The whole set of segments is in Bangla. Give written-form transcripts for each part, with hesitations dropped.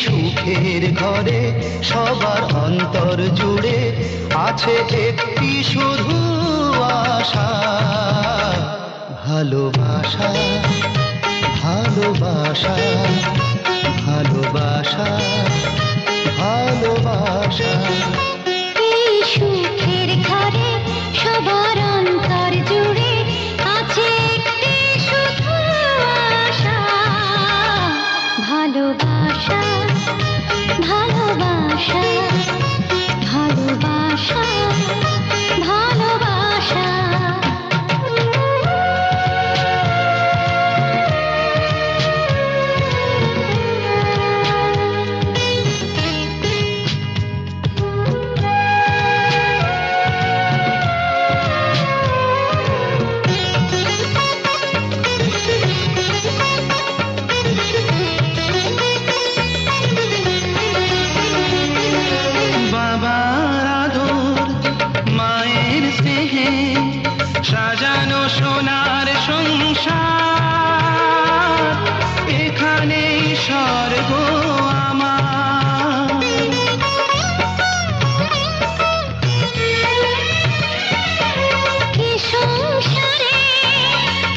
সুখের ঘরে সবার অন্তর জুড়ে আছে একটি শুধু আশা, ভালোবাসা ভালোবাসা ভালোবাসা ভালোবাসা। এই সুখের ঘরে সবার অন্তর জুড়ে আছে একটি শুধু আশা, ভালোবাসা ভালোবাসা ভালোবাসা ভালোবাসা। সাজানো সোনার সংসার, এখানেই স্বর্গ আমার। এ সংসারে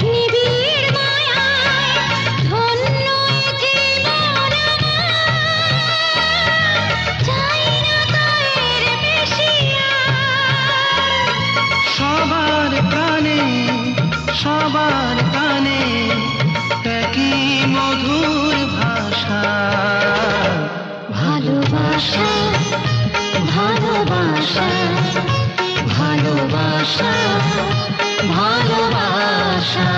নিবিড় মায়ায় ধন্য এ জীবন আমার, চাই না তো এর বেশি আর। সবার কানে একই মধুর ভাষা, ভালোবাসা ভালোবাসা ভালোবাসা ভালোবাসা।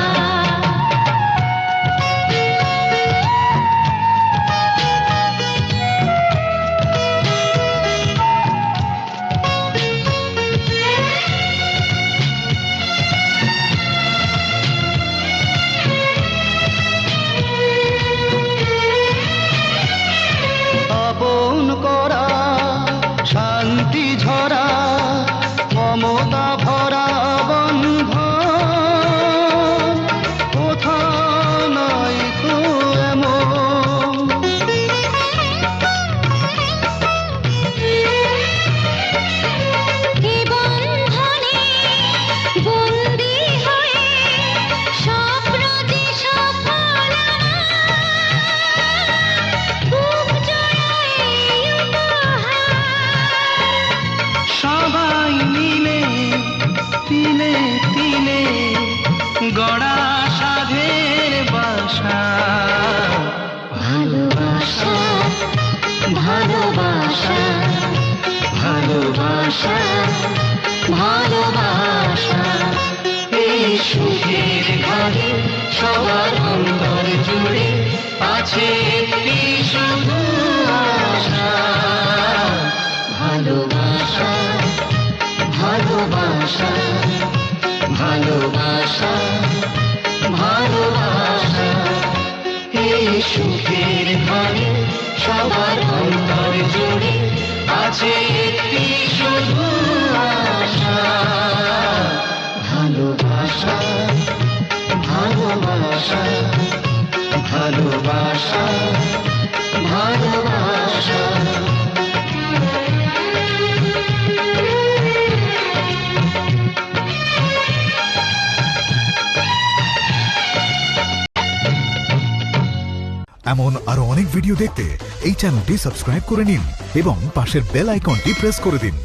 আপন করা শান্তি ঝরা মমতা ভরা বন্ধন, কোথাও নয় তো এমন। এ বন্ধনে বন্দী হয়ে স্বপ্ন যে সফল আমার, বুক জড়ায় উপহার। সবাই মিলে তিলে তিলে গড়া সাধের বাসা, ভালোবাসা ভালোবাসা ভালোবাসা ভালোবাসা। এই সুখের ঘরে সবার অন্তর জুড়ে আছে একটি শুধু আশা, ভালোবাসা ভালোবাসা ভালোবাসা ভালোবাসা। এই সুখের ঘরে সবার অন্তর জুড়ে আছে একটি শুধু আশা, ভালোবাসা ভালোবাসা ভালোবাসা ভালোবাসা। এমন আরো অনেক ভিডিও দেখতে এই চ্যানেলটি সাবস্ক্রাইব করে নিন এবং পাশের বেল আইকনটি প্রেস করে দিন।